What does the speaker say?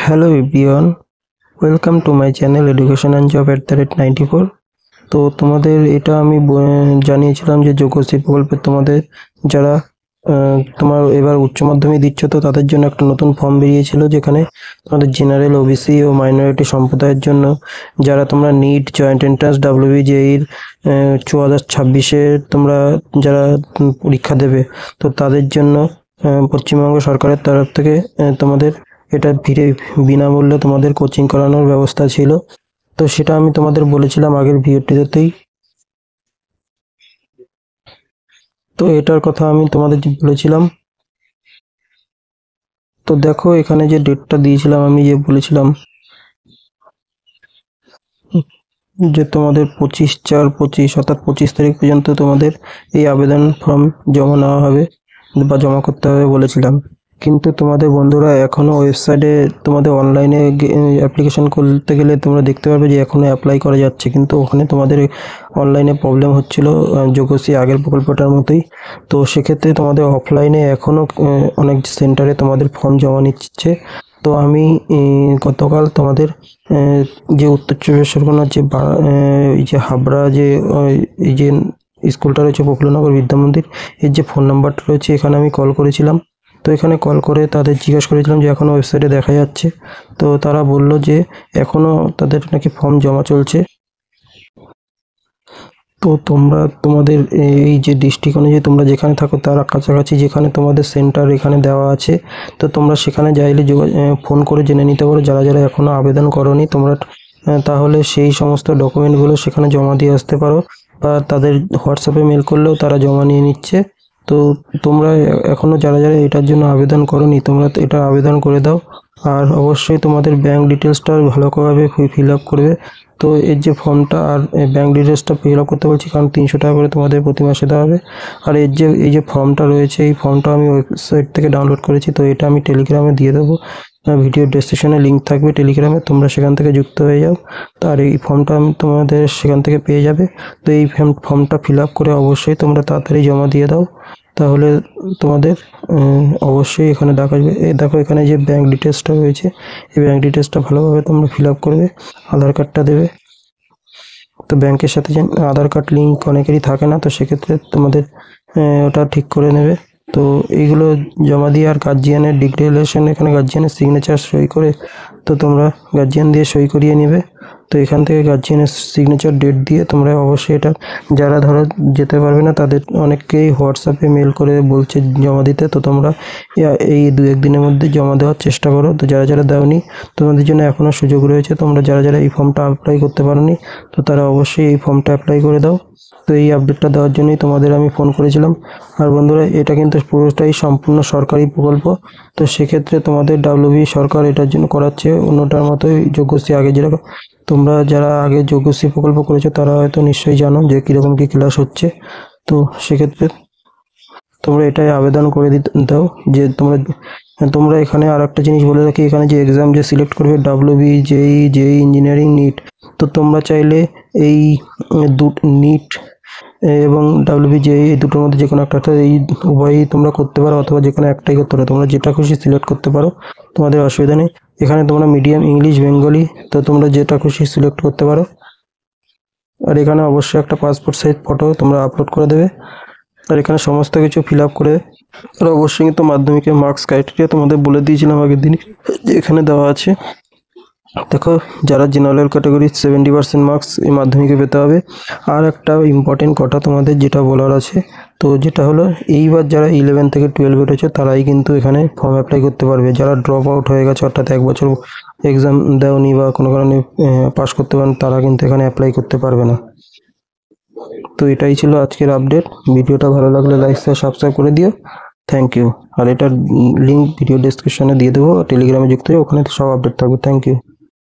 Hello everyone, welcome to my channel Education and Job @94। তো তোমাদের এটা আমি জানিয়েছিলাম যে যোগ্যশ্রী প্রকল্পে তোমাদের যারা তোমার এবার উচ্চ মাধ্যমিক দিচ্ছ তো তাদের জন্য একটা নতুন ফর্ম বেরিয়েছিল, যেখানে তোমাদের জেনারেল, ওবিসি ও মাইনরিটি সম্প্রদায়ের জন্য যারা তোমরা নিট, জয়েন্ট এন্ট্রান্স, WJEE 2026-এ তোমরা যারা পরীক্ষা দেবে তো তাদের জন্য পশ্চিমবঙ্গ সরকারের তরফ থেকে তোমাদের এটা বিনামূল্যে তোমাদের কোচিং করানোর ব্যবস্থা ছিল। তো সেটা আমি তোমাদের বলেছিলাম আগের ভিডিওটিতেই। তো এটার কথা আমি তোমাদের বলেছিলাম। তো দেখো এখানে যে ডেটটা দিয়েছিলাম, আমি যে বলেছিলাম যে তোমাদের 25/4/25 অর্থাৎ 25 তারিখ পর্যন্ত তোমাদের এই আবেদন ফর্ম জমা নেওয়া হবে বা জমা করতে হবে বলেছিলাম। কিন্তু তোমাদের বন্ধুরা এখনো ওয়েবসাইটে তোমাদের অনলাইনে অ্যাপ্লিকেশন করতে গেলে তোমরা দেখতে পারবে যে এখনো অ্যাপ্লাই করা যাচ্ছে, কিন্তু ওখানে তোমাদের অনলাইনে প্রবলেম হচ্ছিল যোগ্যশ্রী আগের প্রকল্পটার মতোই। তো সেক্ষেত্রে তোমাদের অফলাইনে এখনো অনেক সেন্টারে তোমাদের ফর্ম জমা নিচ্ছে। তো আমি গতকাল তোমাদের যে উত্তর চব্বিশ পরগনার যে হাবড়া যে এই যে স্কুলটা রয়েছে প্রফুল্লনগর বিদ্যা মন্দির, এর যে ফোন নাম্বারটা রয়েছে এখানে আমি কল করেছিলাম। তো এখানে কল করে তাদের জিজ্ঞাসা করেছিলাম যে এখনও ওয়েবসাইটে দেখা যাচ্ছে। তো তারা বলল যে এখনও তাদের নাকি ফর্ম জমা চলছে। তো তোমরা তোমাদের এই যে ডিস্ট্রিক্ট অনুযায়ী তোমরা যেখানে থাকো তার কাছাকাছি যেখানে তোমাদের সেন্টার এখানে দেওয়া আছে, তো তোমরা সেখানে চাইলে ফোন করে জেনে নিতে পারো যারা যারা এখনও আবেদন করোনি তোমরা, তাহলে সেই সমস্ত ডকুমেন্টগুলো সেখানে জমা দিয়ে আসতে পারো, বা তাদের হোয়াটসঅ্যাপে মেল করলেও তারা জমা নিয়ে নিচ্ছে। তো তোমরা এখনও যারা যারা এটার জন্য আবেদন করোনি তোমরা এটা আবেদন করে দাও। আর অবশ্যই তোমাদের ব্যাঙ্ক ডিটেলসটা ভালোভাবে ফিল আপ করবে। তো এর যে ফর্মটা আর ব্যাঙ্ক ডিটেলসটা ফিল আপ করতে বলছি, কারণ 300 টাকা করে তোমাদের প্রতি মাসে দেওয়া হবে। আর এই যে ফর্মটা রয়েছে এই ফর্মটা আমি ওয়েবসাইট থেকে ডাউনলোড করেছি, তো এটা আমি টেলিগ্রামে দিয়ে দেবো। ভিডিও ডেসক্রিপশনে লিঙ্ক থাকবে টেলিগ্রামে, তোমরা সেখান থেকে যুক্ত হয়ে যাও। তো আর এই ফর্মটা আমি তোমাদের সেখান থেকে পেয়ে যাবে। তো এই ফর্মটা ফিল আপ করে অবশ্যই তোমরা তাড়াতাড়ি জমা দিয়ে দাও, তাহলে তোমাদের অবশ্যই এখানে দেখো এখানে যে ব্যাঙ্ক ডিটেলসটা রয়েছে এই ব্যাঙ্ক ডিটেলসটা ভালোভাবে তোমরা ফিল আপ করবে। আধার কার্ডটা দেবে। তো ব্যাংকের সাথে যে আধার কার্ড লিঙ্ক অনেকেরই থাকে না, তো সেক্ষেত্রে তোমাদের ওটা ঠিক করে নেবে। তো এইগুলো জমা দিয়ে আর গার্জিয়ানের ডিক্লারেশন, এখানে গার্জিয়ানের সিগনেচার সই করে, তো তোমরা গার্জিয়ান দিয়ে সই করিয়ে নেবে। তো এখান থেকে গার্জিয়ানের সিগনেচার ডেট দিয়ে তোমরা অবশ্যই এটা, যারা ধরো যেতে পারবে না তাদের অনেককেই হোয়াটসঅ্যাপে মেল করে বলছে জমা দিতে, তো তোমরা এই 2-1 দিনের মধ্যে জমা দেওয়ার চেষ্টা করো। তো যারা যারা দাওনি তোমাদের জন্য এখনও সুযোগ রয়েছে, তোমরা যারা যারা এই ফর্মটা অ্যাপ্লাই করতে পারোনি তো তারা অবশ্যই এই ফর্মটা অ্যাপ্লাই করে দাও। তো এই আপডেটটা দেওয়ার জন্যই তোমাদের আমি ফোন করেছিলাম। আর বন্ধুরা এটা কিন্তু পুরোটাই সম্পূর্ণ সরকারি প্রকল্প, তো সেক্ষেত্রে তোমাদের সরকার এটার জন্য করাচ্ছে অন্যটার মতোই যোগ্যশ্রী। আগে যেরকম তোমরা যারা আগে যোগ্যশ্রী প্রকল্প করেছো তারা হয়তো নিশ্চয়ই জানো যে কীরকম কী ক্লাস হচ্ছে। তো সেক্ষেত্রে তোমরা এটাই আবেদন করে দাও। যে তোমরা এখানে আর একটা জিনিস বলে রাখি, এখানে যে এক্সাম যে সিলেক্ট করবে WJEE ইঞ্জিনিয়ারিং, নিট, তো তোমরা চাইলে এই নিট এবং WJEE এই দুটোর মধ্যে যে কোনো একটা, এই উভয়ই তোমরা করতে পারো, অথবা যে কোনো একটাই করতে পারো। তোমরা যেটা খুশি সিলেক্ট করতে পারো, তোমাদের অসুবিধা নেই। এখানে তোমরা মিডিয়াম, ইংলিশ, বেঙ্গলি, তো তোমরা যেটা খুশি সিলেক্ট করতে পারো। আর এখানে অবশ্যই একটা পাসপোর্ট সাইজ ফটো তোমরা আপলোড করে দেবে। আর এখানে সমস্ত কিছু ফিল আপ করে, আর অবশ্যই কিন্তু মাধ্যমিকের মার্কস ক্রাইটেরিয়া তোমাদের বলে দিয়েছিলাম আগের দিনই যে এখানে দেওয়া আছে। দেখো যারা জেনারেল ক্যাটাগরি 70% মার্কস এই মাধ্যমিকে পেতে হবে। আর একটা ইম্পর্টেন্ট কথা তোমাদের যেটা বলার আছে, তো যেটা হলো এইবার যারা 11 থেকে 12 উঠেছে তারাই কিন্তু এখানে ফর্ম অ্যাপ্লাই করতে পারবে। যারা ড্রপ আউট হয়ে গেছে অর্থাৎ 1 বছর এক্সাম দেওনি বা কোনো কারণে পাস করতে পারেন, তারা কিন্তু এখানে অ্যাপ্লাই করতে পারবে না। তো এটাই ছিল আজকের আপডেট। ভিডিওটা ভালো লাগলে লাইক, শেয়ার, সাবস্ক্রাইব করে দিও। Thank you. আর এটার লিঙ্ক ভিডিও ডেসক্রিপশনে দিয়ে দেবো, টেলিগ্রামে যুক্ত হয়ে ওখানে সব আপডেট থাকবে। Thank you.